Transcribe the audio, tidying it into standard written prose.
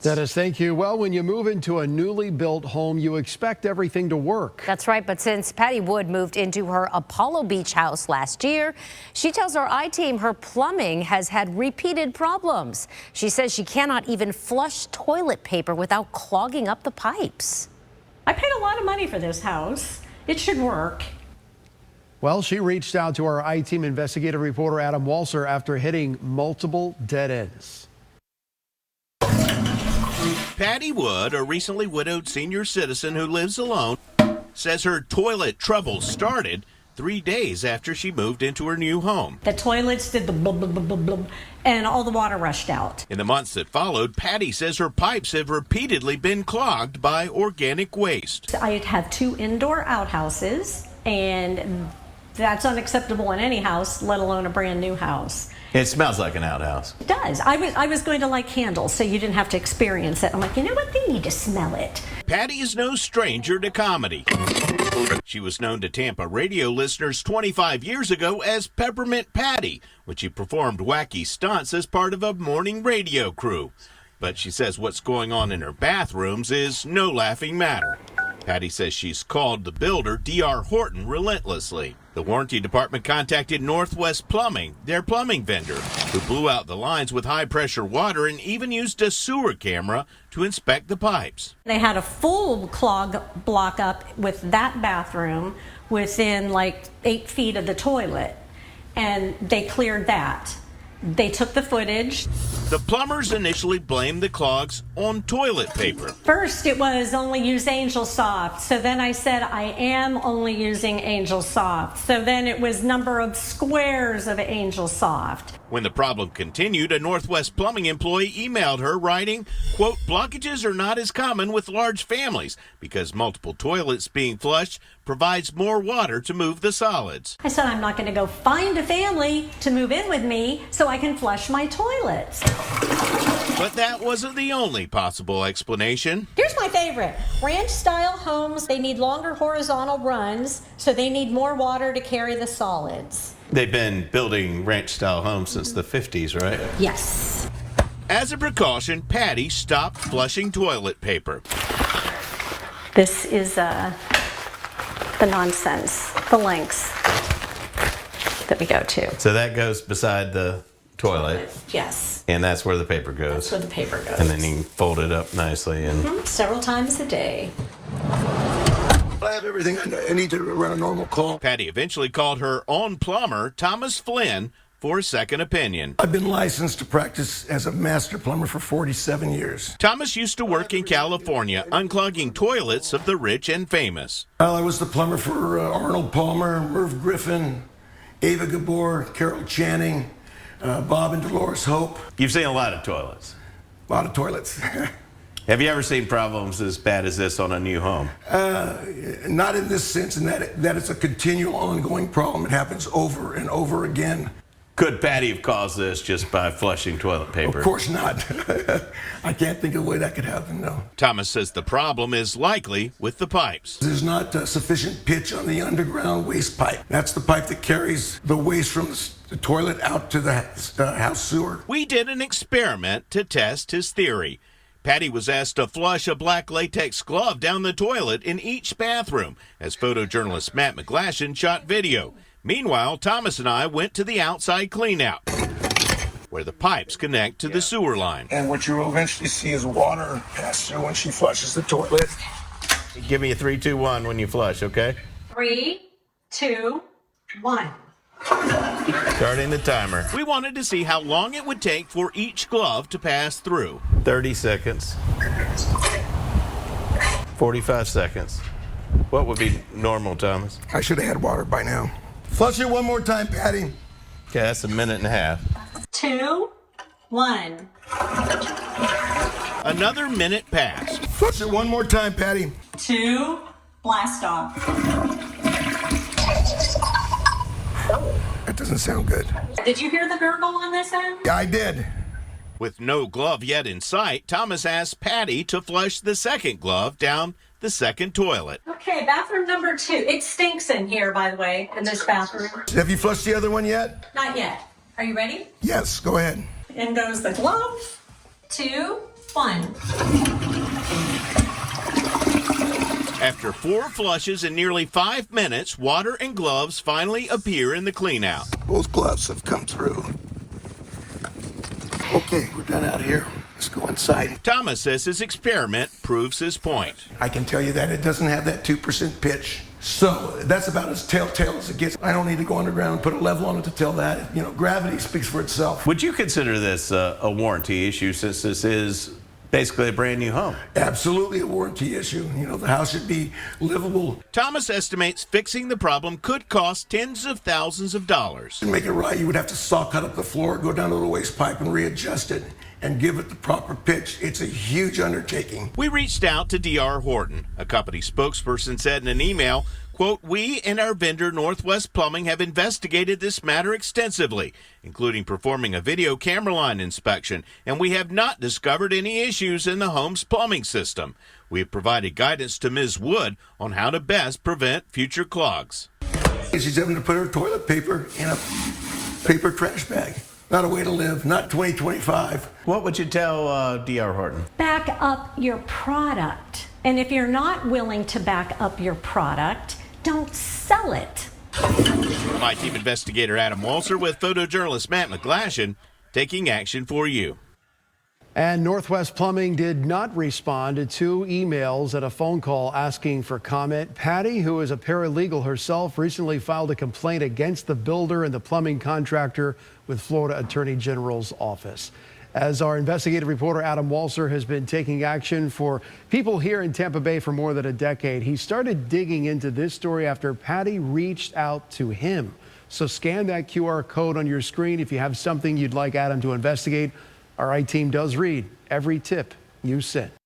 Dennis, thank you. Well, when you move into a newly built home, you expect everything to work. That's right. But since Patty Wood moved into her Apollo Beach house last year, she tells our I-team her plumbing has had repeated problems. She says she cannot even flush toilet paper without clogging up the pipes. I paid a lot of money for this house. It should work. Well, she reached out to our I-team investigative reporter Adam Walser after hitting multiple dead ends. Patty Wood, a recently widowed senior citizen who lives alone, says her toilet troubles started 3 days after she moved into her new home. The toilets did the blub, blub, blub, blub, blub, and all the water rushed out. In the months that followed, Patty says her pipes have repeatedly been clogged by organic waste. I have 2 indoor outhouses, and that's unacceptable in any house, let alone a brand new house. It smells like an outhouse. It does. I was going to light candles so you didn't have to experience it. I'm like, you know what? They need to smell it. Patty is no stranger to comedy. She was known to Tampa radio listeners 25 years ago as Peppermint Patty, when she performed wacky stunts as part of a morning radio crew. But she says what's going on in her bathrooms is no laughing matter. Patty says she's called the builder, D.R. Horton, relentlessly. The warranty department contacted Northwest Plumbing, their plumbing vendor, who blew out the lines with high-pressure water and even used a sewer camera to inspect the pipes. They had a full clog block up with that bathroom within like 8 feet of the toilet, and they cleared that. They took the footage. The plumbers initially blamed the clogs on toilet paper. First, it was only use Angel Soft. So then I said, I am only using Angel Soft. So then it was number of squares of Angel Soft. When the problem continued, a Northwest Plumbing employee emailed her writing, quote, blockages are not as common with large families because multiple toilets being flushed provides more water to move the solids. I said, I'm not going to go find a family to move in with me so I can flush my toilets. But that wasn't the only possible explanation. Here's my favorite. Ranch-style homes, they need longer horizontal runs, so they need more water to carry the solids. They've been building ranch-style homes since the 50s, right? Yes. As a precaution, Patty stopped flushing toilet paper. This is the nonsense, the lengths that we go to. So that goes beside the toilet. Yes. And that's where the paper goes. That's where the paper goes. And then you can fold it up nicely. And several times a day. I have everything I need to run a normal call. Patty eventually called her own plumber, Thomas Flynn, for a second opinion. I've been licensed to practice as a master plumber for 47 years. Thomas used to work in California, unclogging toilets of the rich and famous. I was the plumber for Arnold Palmer, Merv Griffin, Ava Gabor, Carol Channing, Bob and Dolores Hope. you've seen a lot of toilets. A lot of toilets. Have you ever seen problems as bad as this on a new home? Not in this sense, in that it's a continual, ongoing problem. It happens over and over again. Could Patty have caused this just by flushing toilet paper? Of course not. I can't think of a way that could happen, no. Thomas says the problem is likely with the pipes. There's not sufficient pitch on the underground waste pipe. That's the pipe that carries the waste from the toilet out to the house sewer. We did an experiment to test his theory. Patty was asked to flush a black latex glove down the toilet in each bathroom as photojournalist Matt McGlashan shot video. Meanwhile, Thomas and I went to the outside cleanout, where the pipes connect to the sewer line. And what you'll eventually see is water pass through when she flushes the toilet. Give me a 3, 2, 1 when you flush, okay? 3, 2, 1. Starting the timer. We wanted to see how long it would take for each glove to pass through. 30 seconds. 45 seconds. What would be normal, Thomas? I should have had water by now. Flush it one more time, Patty. Okay, that's a minute and a half. 2, 1. Another minute passed. Flush it one more time, Patty. 2, blast off. That doesn't sound good. Did you hear the gurgle on this end? Yeah, I did. With no glove yet in sight, Thomas asked Patty to flush the second glove down the second toilet. Okay, bathroom number 2. It stinks in here, by the way, in this bathroom. Have you flushed the other one yet? Not yet. Are you ready? Yes, go ahead. In goes the glove. 2, fun. After 4 flushes in nearly 5 minutes, water and gloves finally appear in the cleanout. Both gloves have come through. Okay, we're done out here. Let's go inside. Thomas says his experiment proves his point. I can tell you that it doesn't have that 2% pitch. So that's about as telltale as it gets. I don't need to go underground and put a level on it to tell that. You know, gravity speaks for itself. Would you consider this a warranty issue since this is basically a brand new home? Absolutely a warranty issue. You know, the house should be livable. Thomas estimates fixing the problem could cost tens of thousands of dollars. To make it right, you would have to saw cut up the floor, go down to the waste pipe and readjust it and give it the proper pitch. It's a huge undertaking. We reached out to D.R. Horton. A company spokesperson said in an email, quote, "We and our vendor Northwest Plumbing have investigated this matter extensively, including performing a video camera line inspection, and we have not discovered any issues in the home's plumbing system. We have provided guidance to Ms. Wood on how to best prevent future clogs." She's having to put her toilet paper in a paper trash bag. Not a way to live, not 2025. What would you tell D.R. Horton? Back up your product. And if you're not willing to back up your product, don't sell it. My team investigator Adam Walser with photojournalist Matt McGlashan taking action for you. And Northwest Plumbing did not respond to 2 emails and a phone call asking for comment. Patty, who is a paralegal herself, recently filed a complaint against the builder and the plumbing contractor with Florida Attorney General's office. As our investigative reporter Adam Walser has been taking action for people here in Tampa Bay for more than a decade, he started digging into this story after Patty reached out to him. So scan that QR code on your screen if you have something you'd like Adam to investigate. Our I team does read every tip you send.